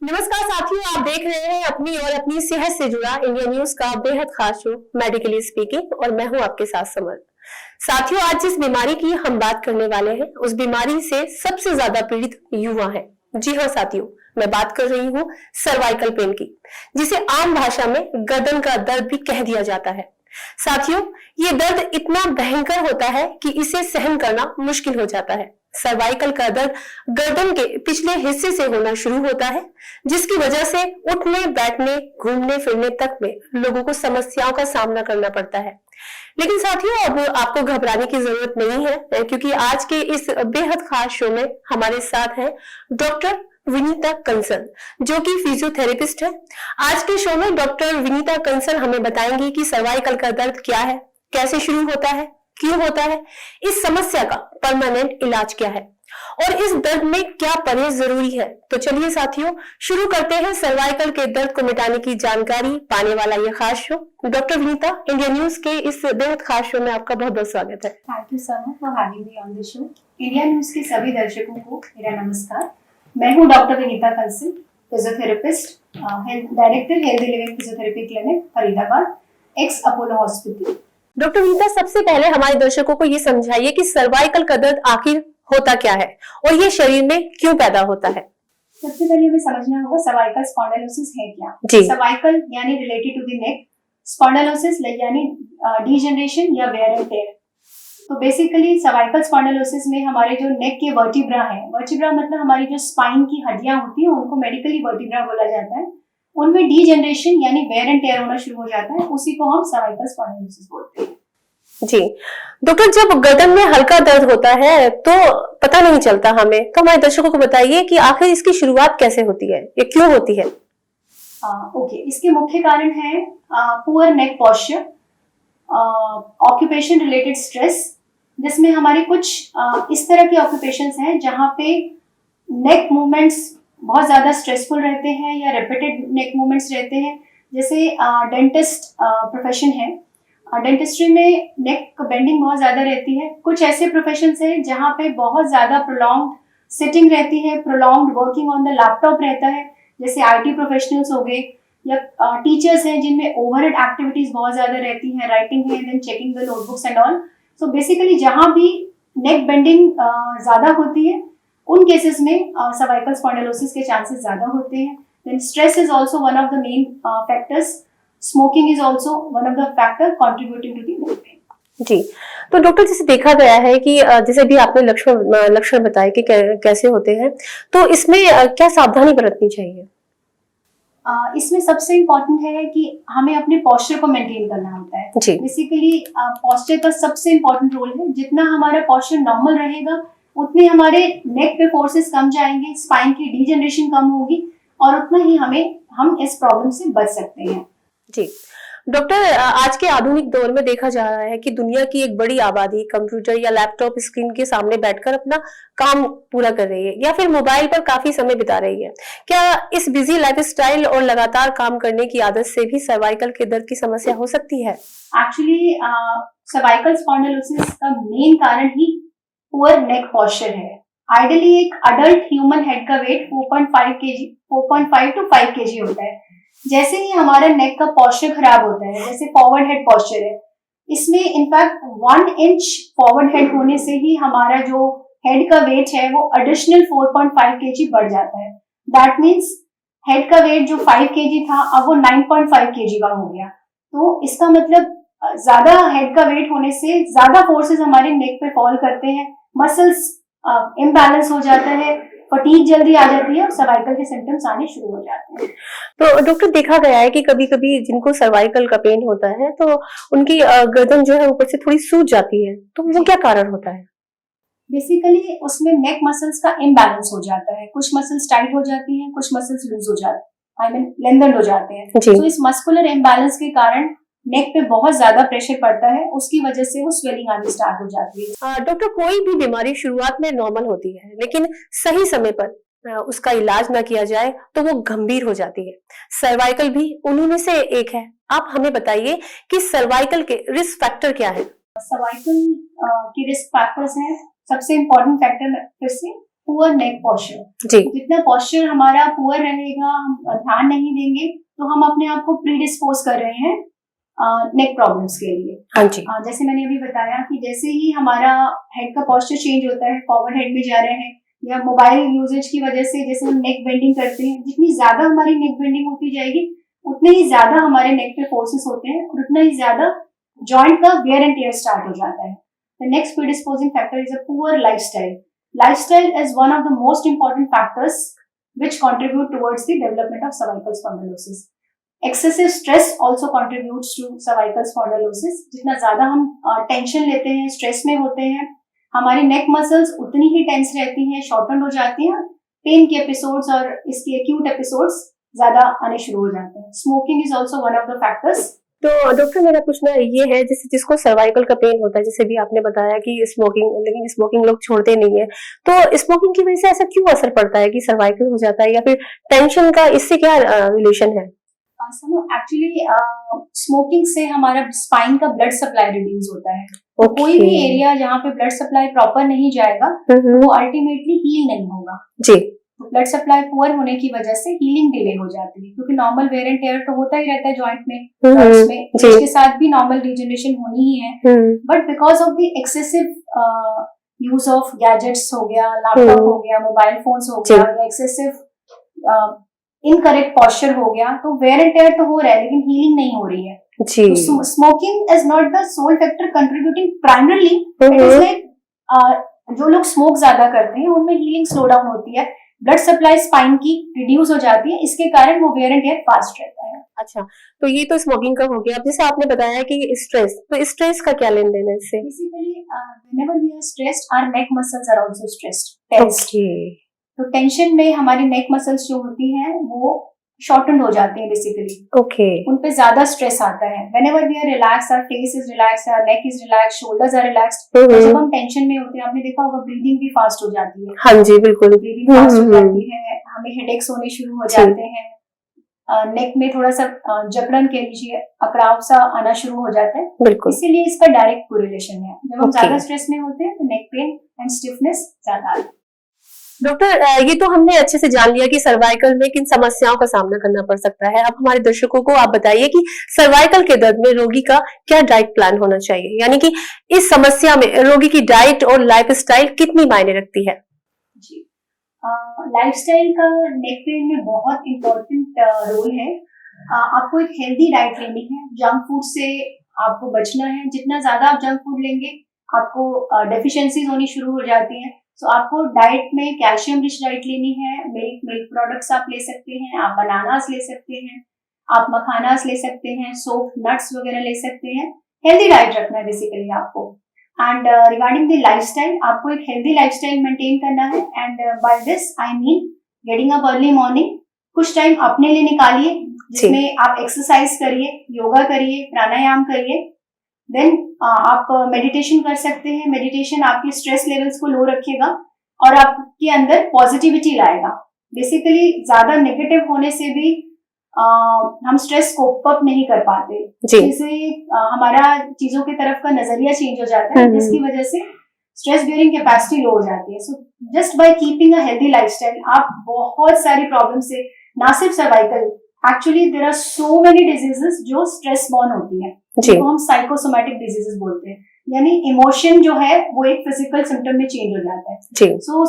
नमस्कार साथियों, आप देख रहे हैं अपनी और अपनी सेहत से जुड़ा इंडिया न्यूज का बेहद खास शो मेडिकली स्पीकिंग और मैं हूं आपके साथ समर। साथियों, आज जिस बीमारी की हम बात करने वाले हैं उस बीमारी से सबसे ज्यादा पीड़ित युवा है। जी हाँ साथियों, मैं बात कर रही हूँ सर्वाइकल पेन की, जिसे आम भाषा में गर्दन का दर्द भी कह दिया जाता है। साथियों, ये दर्द इतना भयंकर होता है कि इसे सहन करना मुश्किल हो जाता है। सर्वाइकल का दर्द गर्दन के पिछले हिस्से से होना शुरू होता है, जिसकी वजह से उठने, बैठने, घूमने फिरने तक में लोगों को समस्याओं का सामना करना पड़ता है। लेकिन साथियों, अब आपको घबराने की जरूरत नहीं है, क्योंकि आज के इस बेहद खास शो में हमारे साथ है डॉक्टर विनीता कंसल, जो कि फिजियोथेरेपिस्ट है। आज के शो में डॉक्टर विनीता कंसल हमें बताएंगी कि सर्वाइकल का दर्द क्या है, कैसे शुरू होता है, क्यों होता है, इस समस्या का परमानेंट इलाज क्या है और इस दर्द में क्या परहेज जरूरी है। तो चलिए साथियों, शुरू करते हैं सर्वाइकल के दर्द को मिटाने की जानकारी पाने वाला ये खास show. Doctor Vinita, India news के इस बेहद खास शो में आपका बहुत बहुत स्वागत है। Thank you so much for having me on the show. India news के सभी दर्शकों को मेरा नमस्कार। मैं हूं doctor Vinita Kansal, physiotherapist, director healthy living physiotherapy clinic Faridabad, x Apollo hospital. Doctor Vinita, सबसे पहले हमारे दर्शकों को ये समझाइए कि सर्वाइकल का दर्द आखिर होता क्या है और ये शरीर में क्यों पैदा होता है। सबसे पहले हमें समझना होगा सर्वाइकल स्पॉन्डिलोसिस है क्या। सर्वाइकल यानी related to the neck, spondylosis यानी डीजनरेशन या वेयर एंड टेयर। तो बेसिकली सर्वाइकल स्पॉन्डिलोसिस में हमारे जो नेक के वर्टिब्रा है, वर्टिब्रा मतलब हमारी जो स्पाइन की हड्डियां होती हैं उनको मेडिकली वर्टिब्रा बोला जाता है, उनमें डीजनरेशन यानी वेयर एंड टेयर होना शुरू हो जाता है, उसी को हम सर्वाइकल स्पॉन्डिलोसिस बोलते हैं। जी डॉक्टर, जब गर्दन में हल्का दर्द होता है तो पता नहीं चलता हमें, तो हमारे दर्शकों को बताइए कि आखिर इसकी शुरुआत कैसे होती है या क्यों होती है। ओके, इसके मुख्य कारण है पुअर नेक पॉस्चर, ऑक्यूपेशन रिलेटेड स्ट्रेस, जिसमें हमारे कुछ इस तरह के ऑक्यूपेशंस हैं जहाँ पे नेक मूवमेंट्स बहुत ज्यादा स्ट्रेसफुल रहते हैं या रिपीटेड नेक मूवमेंट्स रहते हैं। जैसे डेंटिस्ट प्रोफेशन है, डेंटिस्ट्री में नेक बेंडिंग बहुत ज्यादा रहती है। कुछ ऐसे प्रोफेशंस हैं जहाँ पे बहुत ज्यादा प्रोलॉन्ग्ड सिटिंग रहती है, prolonged working on the laptop रहता है, जैसे आईटी प्रोफेशनल्स हो गए, या टीचर्स हैं जिनमें ओवरहेड एक्टिविटीज बहुत ज्यादा रहती हैं, राइटिंग है, then checking the notebooks and all. So basically जहाँ भी नेक बेंडिंग ज्यादा होती है उन केसेस में सर्वाइकल स्पॉन्डिलोसिस के चांसेस ज्यादा होते हैं। Then stress is also one of the main factors, smoking is also one of the factor contributing to the neck pain. जी, तो डॉक्टर, जैसे देखा गया है कि जैसे भी आपने लक्षण बताए कि कैसे होते हैं, तो इसमें क्या सावधानी बरतनी चाहिए। इसमें सबसे इम्पोर्टेंट है कि हमें अपने पोस्चर को मेंटेन करना होता है। बेसिकली पोस्चर का सबसे इम्पोर्टेंट रोल है। जितना हमारा पोस्चर नॉर्मल रहेगा उतने हमारे नेक पे फोर्सेस कम जाएंगे, स्पाइन की डीजनरेशन कम होगी और उतना ही हम इस प्रॉब्लम से बच सकते हैं। जी डॉक्टर, आज के आधुनिक दौर में देखा जा रहा है कि दुनिया की एक बड़ी आबादी कंप्यूटर या लैपटॉप स्क्रीन के सामने बैठकर अपना काम पूरा कर रही है या फिर मोबाइल पर काफी समय बिता रही है। क्या इस बिजी लाइफस्टाइल और लगातार काम करने की आदत से भी सर्वाइकल के दर्द की समस्या हो सकती है। एक्चुअली सर्वाइकल स्पॉन्डिलोसिस का मेन कारण ही पुअर नेक पॉस्चर है। आइडियली एक अडल्ट ह्यूमन हेड का वेट 4.5 to 5 kg होता है। जैसे ही हमारा नेक का पॉस्चर खराब होता है, जैसे फॉरवर्ड हेड पॉस्चर है, इसमें इनफैक्ट 1 इंच फॉरवर्ड हेड होने से ही हमारा जो हेड का वेट है वो एडिशनल 4.5 kg बढ़ जाता है। दैट मीन्स हेड का वेट जो 5 kg था अब वो 9.5 kg का हो गया। तो इसका मतलब ज्यादा हेड का वेट होने से ज्यादा फोर्सेस हमारे नेक पे फॉल करते हैं, मसल्स इम्बैलेंस हो जाता है, फटीग जल्दी आ जाती है और सर्वाइकल के सिम्टम्स आने शुरू हो जाते हैं। तो डॉक्टर, देखा गया है कि कभी कभी जिनको सर्वाइकल का पेन होता है तो उनकी गर्दन जो है ऊपर से थोड़ी सूज जाती है, तो वो क्या कारण होता है। बेसिकली उसमें नेक मसल्स का इम्बैलेंस हो जाता है, कुछ मसल्स टाइट हो जाती हैं, कुछ मसल्स लूज हो जाते हैं, आई मीन लेंथन हो जाते हैं। तो इस मस्कुलर इम्बैलेंस के कारण नेक पे बहुत ज्यादा प्रेशर पड़ता है, उसकी वजह से वो स्वेलिंग आनी स्टार्ट हो जाती है। डॉक्टर, कोई भी बीमारी शुरुआत में नॉर्मल होती है, लेकिन सही समय पर उसका इलाज ना किया जाए तो वो गंभीर हो जाती है। सर्वाइकल भी उन्हीं में से एक है। आप हमें बताइए कि सर्वाइकल के रिस्क फैक्टर क्या है। सर्वाइकल के रिस्क फैक्टर्स हैं, सबसे इम्पोर्टेंट फैक्टर फिर से पुअर नेक पॉस्चर। जी। जितना पॉस्चर हमारा पुअर रहेगा, हम ध्यान नहीं देंगे तो हम अपने आप को प्रीडिस्पोज कर रहे हैं नेक प्रॉब्लम्स के लिए। हाँ जी। जैसे मैंने अभी बताया कि जैसे ही हमारा हेड का पॉस्चर चेंज होता है, फॉरवर्ड हेड में जा रहे हैं या मोबाइल यूजेज की वजह से जैसे हम नेक बेंडिंग करते हैं, जितनी ज्यादा हमारी नेक बेंडिंग होती जाएगी उतने ही ज्यादा हमारे नेक पे फोर्सेस होते हैं और उतना ही ज्यादा जॉइंट का वेयर एंड टेयर स्टार्ट हो जाता है। The next predisposing factor is a poor lifestyle. Lifestyle is one of the most important factors which contribute towards the development of cervical spondylosis. Excessive stress also contributes to cervical spondylosis. जितना ज्यादा हम tension लेते हैं, stress में होते हैं, हमारी नेक muscles उतनी ही टेंस रहती हैं, शॉर्टन हो जाती हैं, पेन के एपिसोड्स और इसके एक्यूट एपिसोड्स ज्यादा आने शुरू हो जाते हैं। Smoking is also one of the factors. तो डॉक्टर मेरा पूछना ये है, जैसे जिसको सर्वाइकल का पेन होता है, जैसे भी आपने बताया कि स्मोकिंग, लेकिन स्मोकिंग लोग छोड़ते नहीं है, तो स्मोकिंग की वजह से ऐसा क्यों असर पड़ता है कि सर्वाइकल हो जाता है, या फिर टेंशन का इससे क्या रिलेशन है? एक्चुअली स्मोकिंग से हमारा स्पाइन का ब्लड सप्लाई रिड्यूस होता है। तो Okay. कोई भी एरिया जहाँ पे ब्लड सप्लाई प्रॉपर नहीं जाएगा वो अल्टीमेटली हील नहीं होगा। जी। ब्लड सप्लाई पुअर होने की वजह से हीलिंग डिले हो जाती है, क्योंकि नॉर्मल वेयर एंड टेयर तो होता ही रहता है जॉइंट में, उसमें इसके साथ भी नॉर्मल रीजनरेशन होनी ही है। But because of the excessive use of gadgets हो गया, लैपटॉप हो गया, मोबाइल फोन्स हो गया, या एक्सेसिव इनकरेक्ट पॉस्चर हो गया, तो वेयर एंड टेयर तो हो रहा है लेकिन हीलिंग नहीं हो रही है। तो smoking is not the sole factor contributing primarily. It is like जो लोग स्मोक ज्यादा करते हैं उनमें हीलिंग स्लो डाउन होती है, ब्लड सप्लाई स्पाइन की रिड्यूस हो जाती है, इसके कारण वो वेयर एंड टेयर फास्ट रहता है। अच्छा, तो ये तो स्मोकिंग का हो गया। अब जैसे आपने बताया कि स्ट्रेस, तो स्ट्रेस का क्या लेन देन है इससे? Basically whenever we are stressed our neck muscles are also stressed, tensed. तो टेंशन में हमारी नेक मसल्स जो होती हैं वो शॉर्टन हो जाती है बेसिकली। ओके। उन पे ज्यादा स्ट्रेस आता है। Whenever we are relax, our face is relax, our neck is relax, shoulders are relaxed. जब हम टेंशन में होते हैं, आपने देखा होगा ब्रीदिंग भी फास्ट हो जाती है। हाँ जी, बिल्कुल। ब्रीदिंग फास्ट हो जाती है, हमें हेडेक्स होने शुरू हो जाते हैं, नेक में थोड़ा सा जकड़न के लीजिए, अकड़ाव सा आना शुरू हो जाता है। बिल्कुल। इसीलिए इसका डायरेक्ट कोरिलेशन है। जब हम ज्यादा स्ट्रेस में होते हैं तो नेक पेन एंड स्टिफनेस ज्यादा आता है। डॉक्टर, ये तो हमने अच्छे से जान लिया कि सर्वाइकल में किन समस्याओं का सामना करना पड़ सकता है। अब हमारे दर्शकों को आप बताइए कि सर्वाइकल के दर्द में रोगी का क्या डाइट प्लान होना चाहिए, यानी कि इस समस्या में रोगी की डाइट और लाइफस्टाइल कितनी मायने रखती है? जी, लाइफस्टाइल का नेक पेन में बहुत इम्पोर्टेंट रोल है। आपको एक हेल्दी डाइट लेनी है, जंक फूड से आपको बचना है। जितना ज्यादा आप जंक फूड लेंगे आपको डेफिशिएंसीज होनी शुरू हो जाती हैं। तो आपको डाइट में कैल्शियम रिच डाइट लेनी है। मिल्क प्रोडक्ट्स आप ले सकते हैं, आप बनानास ले सकते हैं, आप मखानास ले सकते हैं, सोप नट्स वगैरह ले सकते हैं। हेल्दी डाइट रखना है बेसिकली आपको। एंड रिगार्डिंग द लाइफस्टाइल, आपको एक हेल्दी लाइफस्टाइल मेंटेन करना है। And by this I mean getting up early morning. कुछ टाइम अपने लिए निकालिए जिसमें आप एक्सरसाइज करिए, योगा करिए, प्राणायाम करिए। देन आप मेडिटेशन कर सकते हैं। मेडिटेशन आपके स्ट्रेस लेवल्स को लो रखेगा और आपके अंदर पॉजिटिविटी लाएगा। बेसिकली ज्यादा नेगेटिव होने से भी हम स्ट्रेस कोप अप नहीं कर पाते, जिससे हमारा चीजों की तरफ का नजरिया चेंज हो जाता है, जिसकी वजह से स्ट्रेस बियरिंग कैपेसिटी लो हो जाती है। So just by keeping a healthy lifestyle आप बहुत सारी प्रॉब्लम से, ना सिर्फ सर्वाइकल, actually there are so many diseases जो स्ट्रेस बॉर्न होती है, जिनको हम साइकोसोमैटिक डिजीजेस बोलते हैं। यानी इमोशन जो है वो एक फिजिकल सिम्टम में चेंज हो जाता है। सो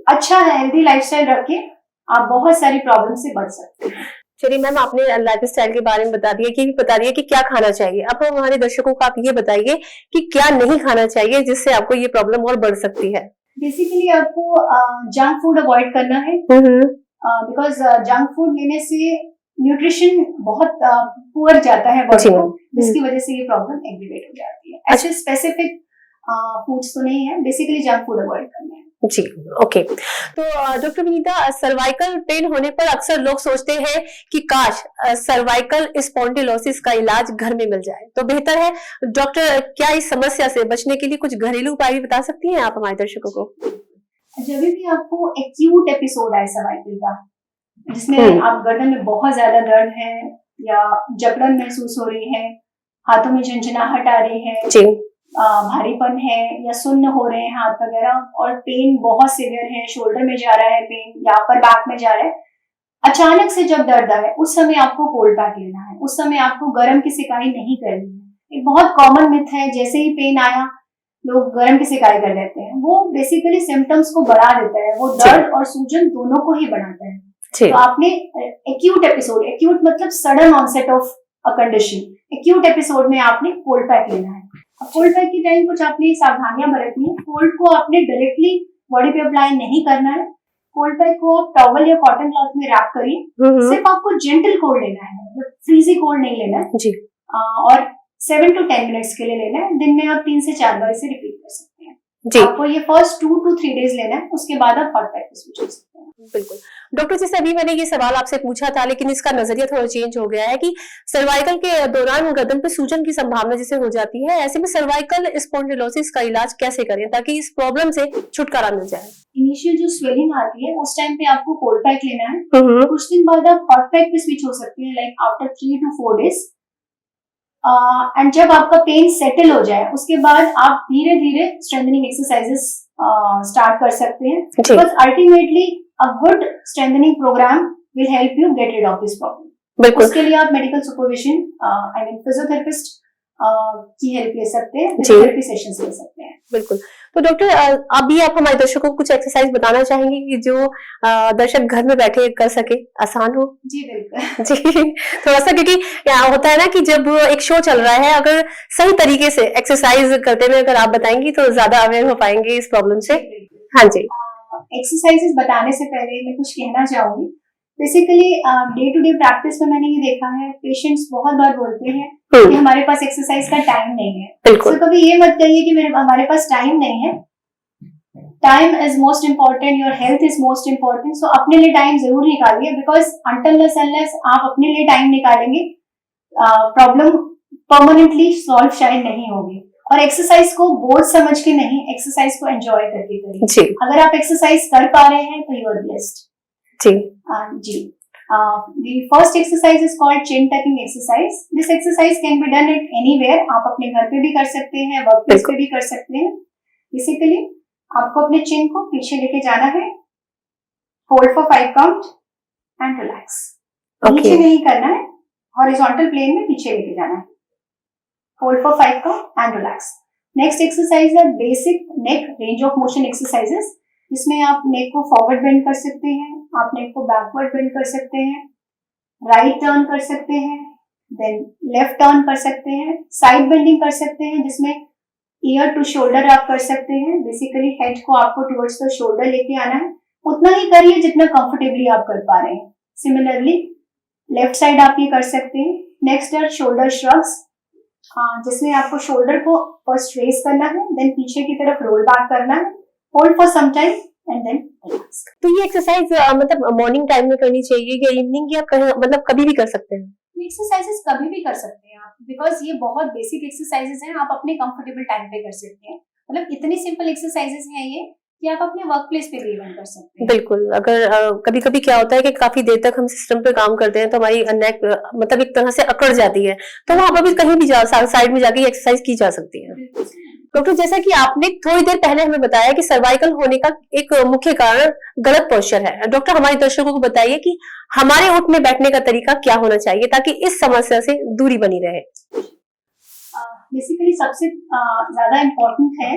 अच्छा है, हेल्दी लाइफस्टाइल रख के आप बहुत सारी प्रॉब्लम से बच सकते हैं। चलिए मैम, आपने लाइफस्टाइल के बारे में बता दिया कि क्या खाना चाहिए। अब हमारे दर्शकों को आप ये बताइए कि क्या नहीं खाना चाहिए जिससे आपको ये प्रॉब्लम और बढ़ सकती है। बेसिकली आपको जंक फूड अवॉइड करना है, बिकॉज जंक फूड लेने से न्यूट्रिशन बहुत पुअर जाता है बॉडी को, जिसकी वजह से ये प्रॉब्लम एग्रीवेट हो जाती है। ऐसे स्पेसिफिक फूड्स तो नहीं है, बेसिकली जंक फूड अवॉइड करना है। जी, ओके। तो डॉक्टर विनीता, सर्वाइकल पेन होने पर अक्सर लोग सोचते हैं कि काश सर्वाइकल स्पॉन्डिलोसिस का इलाज घर में मिल जाए तो बेहतर है। डॉक्टर, क्या इस समस्या से बचने के लिए कुछ घरेलू उपाय भी बता सकती हैं आप हमारे दर्शकों को? जब भी आपको एक्यूट एपिसोड आए सर्वाइकल का, जिसमें आप गर्दन में बहुत ज्यादा दर्द है या जकड़न महसूस हो रही है, हाथों में झंझनाहट आ रही है, भारीपन है या सुन्न हो रहे हैं हाथ वगैरह और पेन बहुत सीवियर है, शोल्डर में जा रहा है पेन या अपर बैक में जा रहा है, अचानक से जब दर्द आए उस समय आपको कोल्ड पैक लेना है, उस समय आपको गर्म की सिकाई नहीं करनी है। एक बहुत कॉमन मिथ है, जैसे ही पेन आया लोग गर्म की सिकाई कर लेते हैं, वो बेसिकली सिम्टम्स को बढ़ा देता है, वो दर्द और सूजन दोनों को ही बढ़ाता है। तो आपने एक्यूट एपिसोड, एक्यूट मतलब sudden onset of a condition, acute episode में आपने कोल्ड पैक लेना है। कोल्ड पैक के टाइम कुछ आपने सावधानियां बरतनी है। कोल्ड को आपने डायरेक्टली बॉडी पे अप्लाई नहीं करना है। कोल्ड पैक को आप टॉवल या कॉटन क्लॉथ में रैप करिए। सिर्फ आपको जेंटल कोल्ड लेना है, मतलब फ्रीजी कोल्ड नहीं लेना है जी। और 7 to 10 मिनट्स के लिए लेना है। दिन में आप 3 से 4 बार इसे रिपीट कर सकते हैं जी। आपको ये फर्स्ट 2 to 3 डेज लेना है, उसके बाद आप हॉट पैक पे स्विच कर सकते हैं। बिल्कुल डॉक्टर, जैसे अभी मैंने ये सवाल आपसे पूछा था, लेकिन इसका नजरिया थोड़ा चेंज हो गया है कि सर्वाइकल के दौरान गर्दन पे सूजन की संभावना जैसे हो जाती है, ऐसे में सर्वाइकल स्पॉन्डिलोसिस का इलाज कैसे करें ताकि इस प्रॉब्लम से छुटकारा मिल जाए? इनिशियल जो स्वेलिंग आती है उस टाइम पे आपको कोल्ड पैक लेना है। कुछ दिन बाद आप हॉट पैक पे स्विच हो सकते हैं, like after 3 to 4 days. And जब आपका पेन सेटल हो जाए उसके बाद आप धीरे धीरे स्ट्रेंथनिंग एक्सरसाइजेस स्टार्ट कर सकते हैं, because ultimately a good strengthening programme will help you get rid of this problem. उसके लिए आप medical supervision, I mean physiotherapist की हेल्प ले सकते हैं, फिजियोथेरेपी सेशंस ले सकते हैं। बिल्कुल। तो डॉक्टर, अभी आप हमारे दर्शकों को कुछ एक्सरसाइज बताना चाहेंगे कि जो दर्शक घर में बैठे कर सके, आसान हो? जी बिल्कुल जी, थोड़ा सा, क्योंकि क्या होता है ना कि जब एक शो चल रहा है, अगर सही तरीके से एक्सरसाइज करते हुए अगर आप बताएंगी तो ज्यादा अवेयर हो पाएंगे इस प्रॉब्लम से। हाँ जी। एक्सरसाइजेस बताने से पहले मैं कुछ कहना चाहूंगी। Basically day to day practice में मैंने ये देखा है, पेशेंट्स बहुत बार बोलते हैं कि हमारे पास एक्सरसाइज का टाइम नहीं है। तो कभी ये मत कहिए कि हमारे पास टाइम नहीं है। Time is most important, your health is most important. So अपने लिए टाइम जरूर निकालिए, बिकॉज अनलेस आप अपने लिए टाइम निकालेंगे प्रॉब्लम परमानेंटली सॉल्व शायद नहीं होगी। और एक्सरसाइज को बोझ समझ के नहीं, एक्सरसाइज को एंजॉय करके करिए। अगर आप एक्सरसाइज कर पा रहे हैं तो यू आर ब्लेस्ड जी। The first exercise is called chin tucking exercise. This exercise can be done at anywhere. आप अपने घर पे भी कर सकते हैं, वर्क प्लेस पे भी कर सकते हैं। बेसिकली आपको अपने चिन को पीछे लेके जाना है, hold for 5 count and relax. नीचे नहीं करना है, हॉरिजॉन्टल प्लेन में पीछे लेके जाना है, hold for 5 count and relax. Next exercise है basic neck range of motion exercises, जिसमें आप नेक को फॉरवर्ड बेंड कर सकते हैं, आप नेक को बैकवर्ड बेंड कर सकते हैं, राइट टर्न कर सकते हैं, देन लेफ्ट टर्न कर सकते हैं, साइड बेंडिंग कर सकते हैं जिसमें ईयर टू शोल्डर आप कर सकते हैं। बेसिकली हेड को आपको टुवर्ड्स द शोल्डर लेके आना है, उतना ही करिए जितना कंफर्टेबली आप कर पा रहे हैं। सिमिलरली लेफ्ट साइड आप ये कर सकते हैं। नेक्स्ट है शोल्डर श्रग्स, जिसमें आपको शोल्डर को फर्स्ट रेज करना है, देन पीछे की तरफ रोल बैक करना है, hold for some time and then relax. तो ये एक्सरसाइज मतलब मॉर्निंग टाइम में करनी चाहिए या इवनिंग, या मतलब कभी भी कर सकते हैं? एक्सरसाइजेस कभी भी कर सकते हैं आप, बिकॉज ये बहुत बेसिक एक्सरसाइजेस हैं, आप अपने कंफर्टेबल टाइम पे कर सकते हैं। मतलब इतनी सिंपल एक्सरसाइजेस हैं ये कि आप अपने वर्क प्लेस पे भी इवन कर सकते हैं। बिल्कुल। अगर कभी कभी क्या होता है कि काफी देर तक हम सिस्टम पे काम करते हैं तो हमारी नेक मतलब एक तरह से अकड़ जाती है, तो वहां पर भी कहीं भी साइड में जाके एक्सरसाइज की जा सकती है। डॉक्टर, जैसा कि आपने थोड़ी देर पहले हमें बताया कि सर्वाइकल होने का एक मुख्य कारण गलत पोस्चर है, डॉक्टर हमारे दर्शकों को बताइए कि हमारे उठने बैठने का तरीका क्या होना चाहिए ताकि इस समस्या से दूरी बनी रहे। बेसिकली सबसे ज्यादा इम्पोर्टेंट है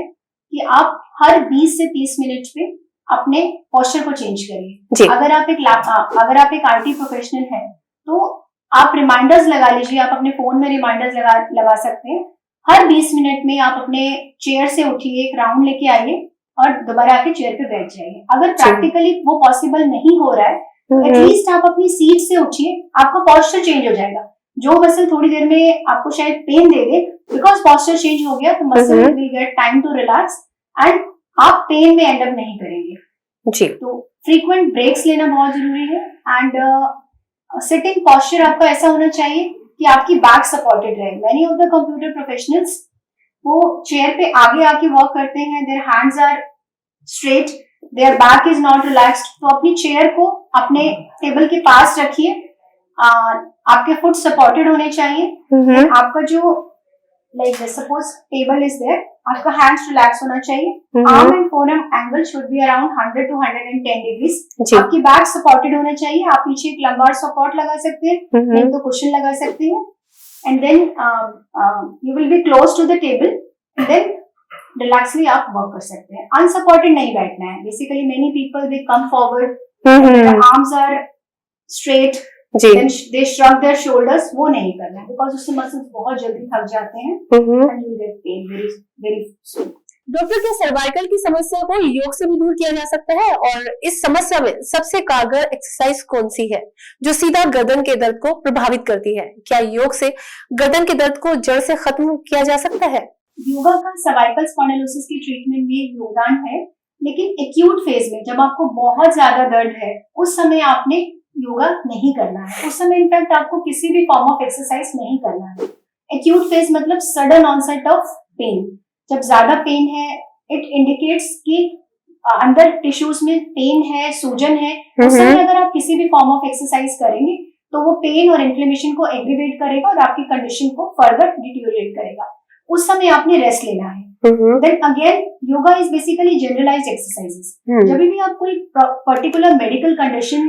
कि आप हर 20 से 30 मिनट पे अपने पोस्चर को चेंज करिए। अगर आप एक आरटी प्रोफेशनल है तो आप रिमाइंडर्स लगा लीजिए, आप अपने फोन में रिमाइंडर्स लगा सकते हैं। हर 20 मिनट में आप अपने चेयर से उठिए, एक राउंड लेके आइए और दोबारा आके चेयर पे बैठ जाइए। अगर प्रैक्टिकली वो पॉसिबल नहीं हो रहा है तो एटलीस्ट आप अपनी सीट से उठिए, आपका पोस्चर चेंज हो जाएगा। जो मसल थोड़ी देर में आपको शायद पेन दे दे, बिकॉज पोस्चर चेंज हो गया तो muscle will get time to relax एंड आप पेन में एंड अप नहीं करेंगे जी। तो फ्रीक्वेंट ब्रेक्स लेना बहुत जरूरी है एंड सिटिंग पोस्चर आपका ऐसा होना चाहिए कि आपकी बैक सपोर्टेड रहे। Many of the computer professionals वो चेयर पे आगे आके वर्क करते हैं, their hands are straight, their back is not relaxed. तो अपनी चेयर को अपने टेबल के पास रखिए, आपके फुट सपोर्टेड होने चाहिए। आपका जो like suppose table is there, आपका हैंड्स रिलैक्स होना चाहिए, arm and forearm angle should be around 100 to 110 degrees, आपकी बैक सपोर्टेड होना चाहिए, आप पीछे एक लंबार सपोर्ट लगा सकते हैं, नहीं तो कुशन लगा सकते हैं, and then you will be close to the table, then relaxly आप वर्क कर सकते हैं। अनसपोर्टेड नहीं बैठना है। Basically many people they come forward, arms are straight, they shrug their shoulders, वो नहीं करना है बिकॉज उससे मसल्स बहुत जल्दी थक जाते हैं and you get pain very very soon. Doctor, क्या सर्वाइकल की समस्या को योग से भी दूर किया जा सकता है? और इस समस्या में सबसे कारगर एक्सरसाइज कौन सी है जो सीधा गर्दन के दर्द को प्रभावित करती है? क्या योग से गर्दन के दर्द को जड़ से खत्म किया जा सकता है? योगा का सर्वाइकल स्पॉन्डिलोसिस की ट्रीटमेंट में योगदान है, लेकिन एक्यूट फेज में जब आपको बहुत ज्यादा दर्द है उस समय आपने योगा नहीं करना है। उस समय इनफैक्ट आपको किसी भी फॉर्म ऑफ एक्सरसाइज नहीं करना है। एक्यूट फेज मतलब सडन ऑनसेट ऑफ पेन। जब ज्यादा पेन है इट इंडिकेट्स कि अंदर टिश्यूज में पेन है, सूजन है। उस समय अगर आप किसी भी फॉर्म ऑफ एक्सरसाइज करेंगे तो वो पेन और इन्फ्लेमेशन को एग्रीवेट करेगा और आपकी कंडीशन को फर्दर डिटीरियोरेट करेगा। उस समय आपने रेस्ट लेना है। Then again yoga is basically generalised exercises. जब भी आप कोई पर्टिकुलर मेडिकल कंडीशन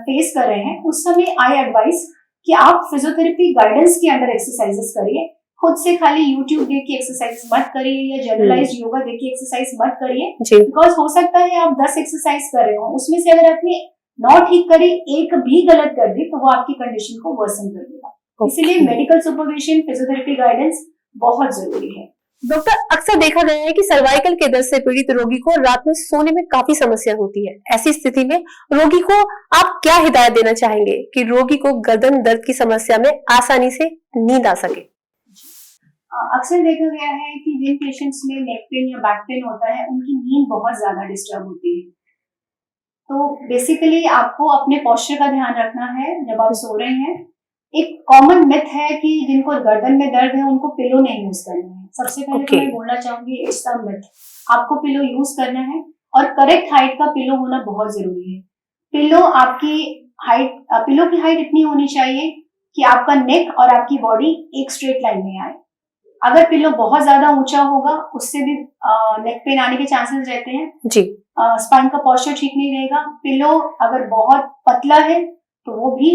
फेस कर रहे हैं उस समय आई एडवाइस कि आप फिजियोथेरेपी गाइडेंस के अंडर एक्सरसाइजेस करिए। खुद से खाली यूट्यूब देख के एक्सरसाइज मत करिए या जनरलाइज्ड योगा देख के एक्सरसाइज मत करिए, बिकॉज हो सकता है आप 10 एक्सरसाइज कर रहे हो, उसमें से अगर आपने 9 ठीक करी, एक भी गलत कर दी तो वो आपकी कंडीशन को वर्सन कर देगा। इसीलिए मेडिकल सुपरविजन, फिजियोथेरेपी गाइडेंस बहुत जरूरी है। डॉक्टर, अक्सर देखा गया है कि सर्वाइकल के दर्द से पीड़ित रोगी को रात में सोने में काफी समस्या होती है। ऐसी स्थिति में रोगी को आप क्या हिदायत देना चाहेंगे कि रोगी को गर्दन दर्द की समस्या में आसानी से नींद आ सके? अक्सर देखा गया है कि जिन पेशेंट्स में नेक पेन या बैक पेन होता है उनकी नींद बहुत ज्यादा डिस्टर्ब होती है। तो बेसिकली आपको अपने पोस्चर का ध्यान रखना है जब आप सो रहे हैं। एक कॉमन मिथ है कि जिनको गर्दन में दर्द है उनको पिलो नहीं यूज करना है। सबसे पहले तो मैं बोलना चाहूंगी इट्स अ मिथ। आपको पिलो यूज करना है और करेक्ट हाइट का पिलो होना बहुत जरूरी है। पिलो की हाइट इतनी होनी चाहिए कि आपका नेक और आपकी बॉडी एक स्ट्रेट लाइन में आए। अगर पिलो बहुत ज्यादा ऊंचा होगा उससे भी नेक पेन आने के चांसेस रहते हैं जी। स्पाइन का पोस्चर ठीक नहीं रहेगा। पिलो अगर बहुत पतला है तो वो भी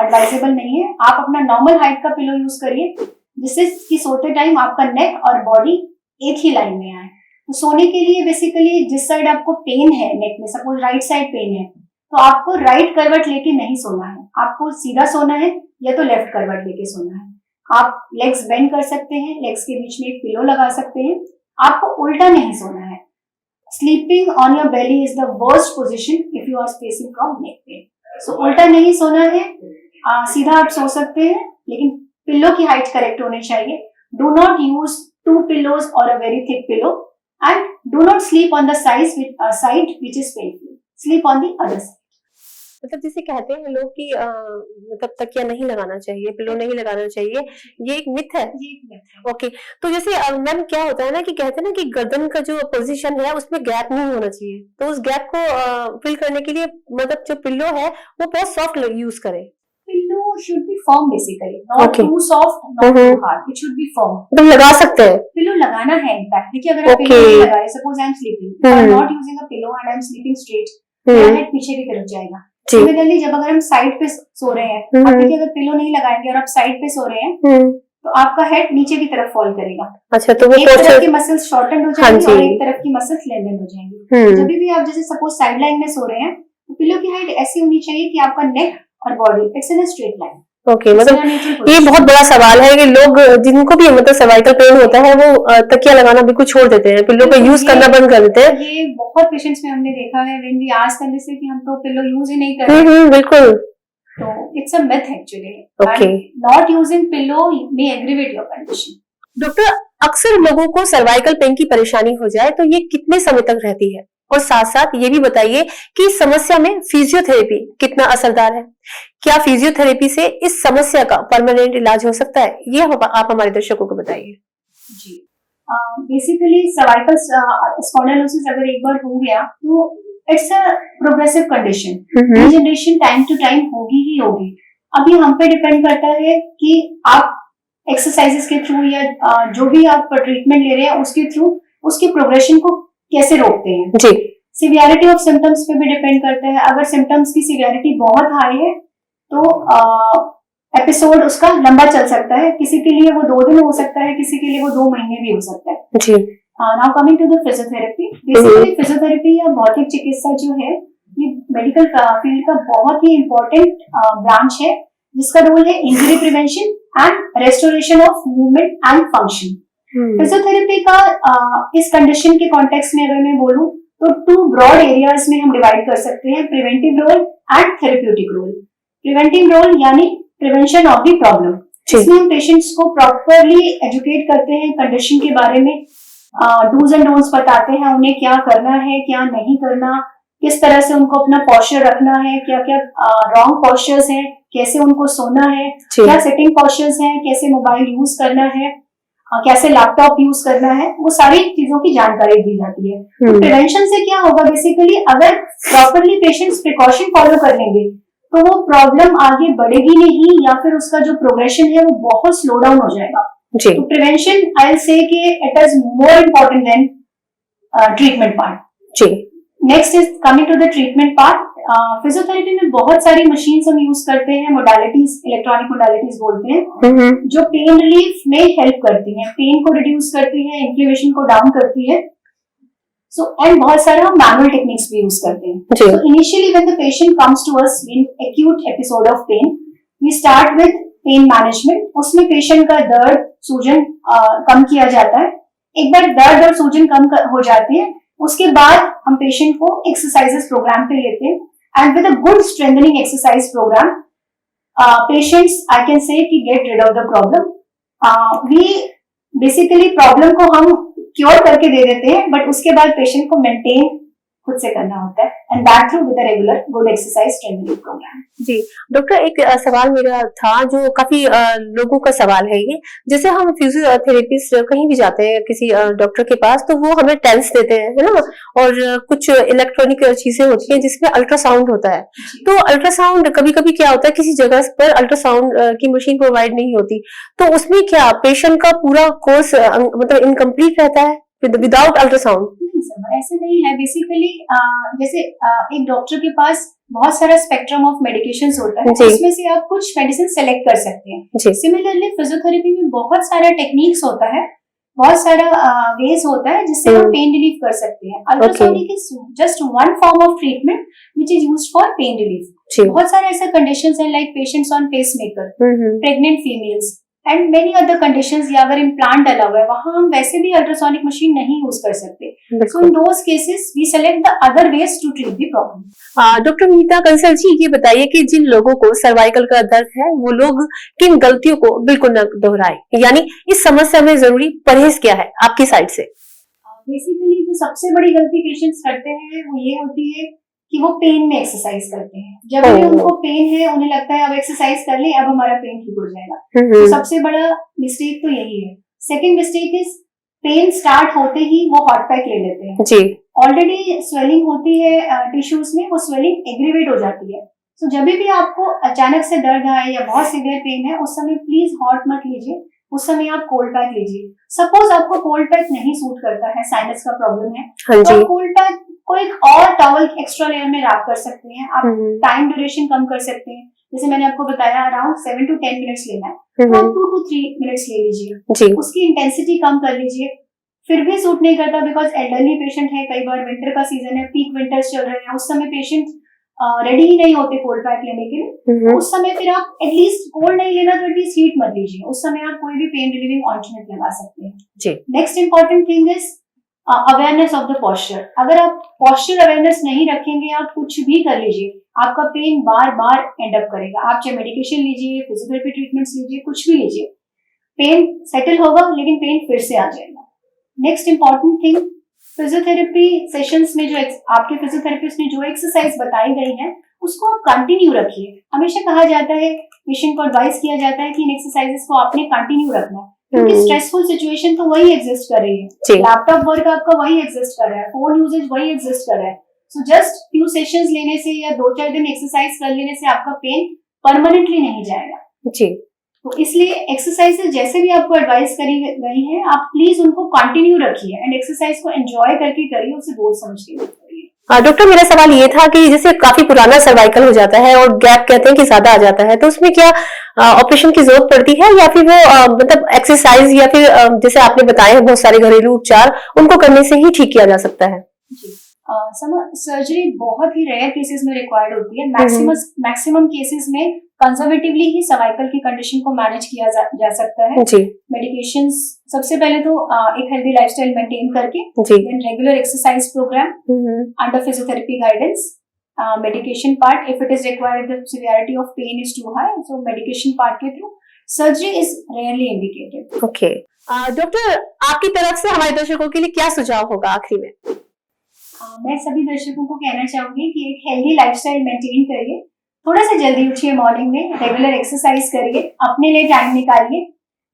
एडवाइजेबल नहीं है। आप अपना नॉर्मल हाइट का पिलो यूज करिए जिससे कि सोते टाइम आपका नेक और बॉडी एक ही लाइन में आए। तो सोने के लिए बेसिकली जिस साइड आपको पेन है नेक में, सपोज राइट साइड पेन है तो आपको राइट करवट लेके नहीं सोना है, आपको सीधा सोना है या तो लेफ्ट करवट लेके सोना है। आप लेग्स बेंड कर सकते हैं, लेग्स के बीच में एक पिलो लगा सकते हैं। आपको उल्टा नहीं सोना है। Sleeping on your belly is the worst position if you are facing from neck pain. So उल्टा नहीं सोना है, सीधा आप सो सकते हैं लेकिन पिलो की हाइट करेक्ट होनी चाहिए। डू नॉट यूज 2 pillows और a very thick pillow and do not sleep on the side which is painful. Sleep on the other side. मतलब जिसे कहते हैं लोग कि मतलब तकिया नहीं लगाना चाहिए, पिलो नहीं लगाना चाहिए, ये एक मिथ है। ये एक मिथ है। ओके, तो जैसे मैम क्या होता है ना कि कहते हैं ना कि गर्दन का जो पोजीशन है उसमें गैप नहीं होना चाहिए, तो उस गैप को फिल करने के लिए मतलब जो पिलो है वो बहुत सॉफ्ट यूज करें। Pillow should be firm basically, not too soft, not too hard, it should be firm. तो लगा सकते हैं, पिलो लगाना है इनफैक्ट। देखिए अगर आप पिलो नहीं लगा रहे, suppose I am sleeping, I am not using a pillow and I am sleeping straight, मेरा हेड पीछे की तरफ जाएगा। सिमिलरली जब अगर हम साइड पे सो रहे हैं, आप देखिए अगर पिलो नहीं लगाएंगे और आप साइड पे सो रहे हैं तो आपका हेड नीचे की तरफ फॉल करेगा। अच्छा, तो वो एक तरफ की मसल्स शॉर्टन हो जाएंगी और एक तरफ की मसल्स लेंथन हो जाएंगी। जब भी आप जैसे सपोज साइड लाइन में सो रहे हैं तो पिलो की हाइट ऐसी होनी चाहिए कि आपका नेक और body it's in a straight line. Okay, मतलब ये बहुत बड़ा सवाल है कि लोग जिनको भी मतलब सर्वाइकल पेन होता है वो तकिया लगाना बिल्कुल छोड़ देते हैं, पिलो का यूज करना बंद कर देते हैं। ये बहुत पेशेंट्स में हमने देखा है व्हेन वी आस्क देम से कि हम तो पिलो यूज ही नहीं कर रहे। बिल्कुल, तो it's a myth actually. Okay, not using pillow may aggravate your condition. Doctor, अक्सर लोगों को सर्वाइकल पेन की परेशानी हो जाए तो ये कितने समय तक रहती है? और साथ साथ ये भी बताइए कि इस समस्या में फिजियोथेरेपी कितना असरदार है? क्या फिजियोथेरेपी से इस समस्या का परमानेंट इलाज हो सकता है? ये आप हमारे दर्शकों को बताइए। जी, बेसिकली सर्वाइकल स्पॉन्डिलोसिस अगर एक बार हो गया तो it's a progressive condition, regeneration time to time होगी ही होगी। अभी हम पे डिपेंड करता है कि आप एक्सरसाइजेस के थ्रू या जो भी आप ट्रीटमेंट ले रहे हैं उसके थ्रू उसके प्रोग्रेशन को कैसे रोकते हैं। जी। सिवियरिटी ऑफ सिम्टम्स पे भी डिपेंड करता है। अगर सिम्टम्स की सिवियरिटी बहुत हाई है तो एपिसोड उसका लंबा चल सकता है, किसी के लिए वो 2 दिन हो सकता है, किसी के लिए वो 2 महीने भी हो सकता है। जी। Now coming to the physiotherapy, basically physiotherapy या भौतिक चिकित्सा जो है ये मेडिकल फील्ड का बहुत ही इम्पोर्टेंट ब्रांच है, जिसका रोल है injury prevention and restoration of movement and function. Physiotherapy का इस कंडीशन के कॉन्टेक्स्ट में अगर मैं बोलूं तो 2 ब्रॉड एरियाज में हम डिवाइड कर सकते हैं, preventive role and therapeutic role. Preventive role यानी प्रिवेंशन ऑफ द प्रॉब्लम, इसमें हम पेशेंट्स को प्रॉपरली एजुकेट करते हैं कंडीशन के बारे में, डूज एंड डोंट्स बताते हैं उन्हें क्या करना है क्या नहीं करना, किस तरह से उनको अपना पोस्चर रखना है, क्या क्या रॉन्ग पोस्चर्स हैं, कैसे उनको सोना है, क्या सिटिंग पोस्चर्स हैं, कैसे मोबाइल यूज करना है, कैसे लैपटॉप यूज करना है, वो सारी चीजों की जानकारी दी जाती है। तो प्रिवेंशन से क्या होगा, बेसिकली अगर प्रॉपरली पेशेंट्स प्रिकॉशन फॉलो कर लेंगे तो वो प्रॉब्लम आगे बढ़ेगी नहीं या फिर उसका जो प्रोग्रेशन है वो बहुत स्लो डाउन हो जाएगा। तो प्रिवेंशन आई विल से कि it is more important than treatment part. जी। Next is coming to the treatment part. Physiotherapy में बहुत सारी मशीन्स हम यूज करते हैं, मोडालिटीज, इलेक्ट्रॉनिक मोडालिटीज बोलते हैं, जो पेन रिलीफ में हेल्प करती हैं, पेन को रिड्यूस करती है, इन्फ्लेमेशन को डाउन करती है। एंड बहुत सारा मैनुअल टेक्निक्स भी यूज करते हैं। So initially when the patient comes to us in acute episode of pain, we start with pain management. उसमें पेशेंट का दर्द सूजन कम किया जाता है। एक बार दर्द और सूजन कम हो जाती है उसके बाद हम पेशेंट को एक्सरसाइजेस प्रोग्राम पे लेते हैं, and with a good strengthening exercise program patients I can say कि get rid of the problem. We basically problem को हम क्योर करके दे देते हैं, बट उसके बाद पेशेंट को मेंटेन खुद से करना होता है, and that through with a regular good exercise strengthening programme. जी डॉक्टर, एक सवाल मेरा था जो काफी लोगों का सवाल है ये, जैसे हम फिजियोथेरेपिस्ट कहीं भी जाते हैं किसी डॉक्टर के पास तो वो हमें टेंस देते हैं, है ना, और कुछ इलेक्ट्रॉनिक चीजें होती हैं जिसमें अल्ट्रासाउंड होता है। तो अल्ट्रासाउंड कभी कभी क्या होता है किसी जगह पर अल्ट्रासाउंड की मशीन प्रोवाइड नहीं होती, तो उसमें क्या पेशेंट का पूरा कोर्स मतलब इनकम्प्लीट रहता है विदाउट अल्ट्रासाउंड? ऐसे नहीं है। बेसिकली जैसे एक डॉक्टर के पास बहुत सारा स्पेक्ट्रम ऑफ मेडिकेशंस होता है, उसमें से आप कुछ मेडिसिन सेलेक्ट कर सकते हैं। सिमिलरली फिजियोथेरेपी में बहुत सारा टेक्निक्स होता है, बहुत सारा वेज होता है जिससे हम पेन रिलीफ कर सकते हैं। Ultrasound is just one form of treatment which is used for pain relief. बहुत सारे ऐसे कंडीशंस हैं like patients on pacemaker, pregnant females and many other conditions, या अगर इम्प्लांट डला हुआ है वहां हम वैसे भी अल्ट्रासोनिक मशीन नहीं यूज कर सकते। So in those cases we select the other ways to treat the problem. Doctor Neeta Kansal ji, ये बताइए कि जिन लोगों को सर्वाइकल का दर्द है वो लोग किन गलतियों को बिल्कुल न दोहराए, यानी इस समस्या में जरूरी परहेज क्या है आपकी साइड से? बेसिकली जो सबसे बड़ी गलती पेशेंट्स करते हैं वो ये होती है कि वो पेन में एक्सरसाइज करते हैं। जब भी उनको पेन है उन्हें लगता है अब एक्सरसाइज कर ले अब हमारा पेन ठीक हो जाएगा। तो सबसे बड़ा मिस्टेक तो यही है। Second mistake is pain start होते ही वो हॉट पैक ले लेते हैं। जी। ऑलरेडी स्वेलिंग होती है टिश्यूज में, वो स्वेलिंग एग्रीवेट हो जाती है। तो जब भी आपको अचानक से दर्द आए या बहुत सीवियर पेन है उस समय प्लीज हॉट मत लीजिए, उस समय आप कोल्ड पैक लीजिए। सपोज आपको कोल्ड पैक नहीं सूट करता है, साइनस का प्रॉब्लम है, तो आप कोल्ड पैक को एक और टॉवल एक्स्ट्रा लेयर में रैप कर सकते हैं। आप टाइम ड्यूरेशन कम कर सकते हैं, जैसे मैंने आपको बताया अराउंड 7 to 10 मिनट्स लेना है, तो आप 2 to 3 मिनट्स ले लीजिए। उसकी इंटेंसिटी कम कर लीजिए। फिर भी सूट नहीं करता बिकॉज एल्डरली पेशेंट है, कई बार विंटर का सीजन है, पीक विंटर्स चल रहे हैं, उस समय पेशेंट रेडी ही नहीं होते कोल्ड पैक लेने के लिए। उस समय फिर आप एटलीस्ट कोल्ड नहीं लेना तो एटलीस्ट हीट मत लीजिए, उस समय आप कोई भी पेन रिलीविंग ऑइंटमेंट लगा सकते हैं। Next important thing is awareness of the posture. अगर आप पोस्चर अवेयरनेस नहीं रखेंगे, आप कुछ भी कर लीजिए, आपका पेन बार बार एंड अप करेगा। आप चाहे मेडिकेशन लीजिए, फिजियोथेरेपी ट्रीटमेंट्स लीजिए, कुछ भी लीजिए, पेन सेटल होगा लेकिन पेन फिर से आ जाएगा। Next important thing, physiotherapy sessions में जो आपके फिजियोथेरेपिस्ट ने जो एक्सरसाइज बताई गई है उसको आप कंटिन्यू रखिए। हमेशा कहा जाता है, पेशेंट को एडवाइस किया जाता है कि इन एक्सरसाइजेस को आपने कंटिन्यू रखना है, क्योंकि स्ट्रेसफुल सिचुएशन तो वही एग्जिस्ट कर रही है, लैपटॉप वर्क आपका वही एग्जिस्ट कर रहा है, फोन यूजेज वही एग्जिस्ट कर रहा है। सो जस्ट फ्यू सेशंस लेने से या 2-4 दिन एक्सरसाइज कर लेने से आपका पेन परमानेंटली नहीं जाएगा। जी, तो इसलिए एक्सरसाइजेस जैसे भी आपको एडवाइस करी गई है, आप प्लीज उनको कंटिन्यू रखिए एंड एक्सरसाइज को एंजॉय करके करिए, उसे बोझ समझ के मत करिए। डॉक्टर, मेरा सवाल ये था कि जैसे काफी पुराना सर्वाइकल हो जाता है और गैप कहते हैं कि ज्यादा आ जाता है, तो उसमें क्या ऑपरेशन की जरूरत पड़ती है या फिर वो मतलब एक्सरसाइज या फिर जैसे आपने बताए हैं बहुत सारे घरेलू उपचार, उनको करने से ही ठीक किया जा सकता है? जी, सर्जरी बहुत ही रेयर केसेस में रिक्वायर्ड होती है। मैक्सिमम केसेस में कंजर्वेटिवली ही सर्वाइकल की कंडीशन को मैनेज किया जा सकता है। जी। मेडिकेशंस सबसे पहले तो एक हेल्दी लाइफस्टाइल मेंटेन करके, जी। Then regular exercise program under physiotherapy guidance, medication part if it is required, the severity of pain is too high, so medication part के through surgery is rarely indicated. Okay. Doctor, आपकी तरफ से हमारे दर्शकों के लिए क्या सुझाव होगा आखिरी में? मैं सभी दर्शकों को कहना चाहूंगी कि एक हेल्दी लाइफस्टाइल मेंटेन करिए, थोड़ा सा जल्दी उठिए मॉर्निंग में, रेगुलर एक्सरसाइज करिए, अपने लिए टाइम निकालिए,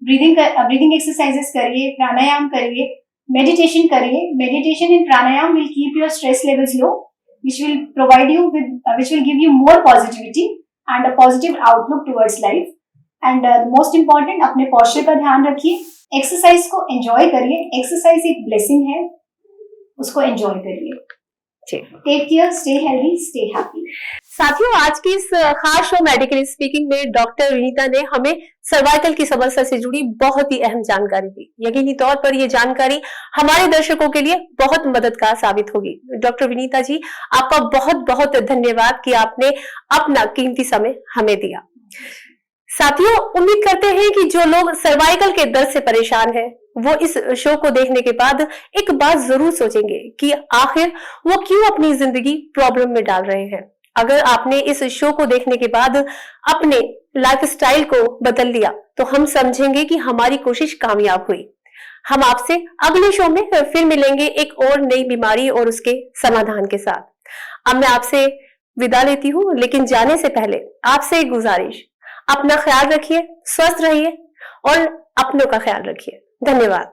ब्रीदिंग एक्सरसाइजेस करिए, प्राणायाम करिए, मेडिटेशन करिए। Meditation and pranayama will keep your stress levels low, which will provide you with which will give you more positivity and a positive outlook towards life. And the most important, अपने posture का ध्यान रखिए, exercise को enjoy करिए, exercise एक blessing है, उसको enjoy करिए। Take care, stay healthy, stay happy. साथियों, आज की इस खास शो मेडिकल स्पीकिंग में डॉक्टर विनीता ने हमें सर्वाइकल की समस्या से जुड़ी बहुत ही अहम जानकारी दी। यकीनी तौर पर ये जानकारी हमारे दर्शकों के लिए बहुत मददगार साबित होगी। डॉक्टर विनीता जी, आपका बहुत बहुत धन्यवाद कि आपने अपना कीमती समय हमें दिया। साथियों, उम्मीद करते हैं कि जो लोग सर्वाइकल के दर्द से परेशान हैं, वो इस शो को देखने के बाद एक बात जरूर सोचेंगे कि आखिर वो क्यों अपनी जिंदगी प्रॉब्लम में डाल रहे हैं। अगर आपने इस शो को देखने के बाद अपने लाइफस्टाइल को बदल लिया तो हम समझेंगे कि हमारी कोशिश कामयाब हुई। हम आपसे अगले शो में फिर मिलेंगे एक और नई बीमारी और उसके समाधान के साथ। अब मैं आपसे विदा लेती हूँ, लेकिन जाने से पहले आपसे एक गुजारिश, अपना ख्याल रखिए, स्वस्थ रहिए और अपनों का ख्याल रखिए। धन्यवाद।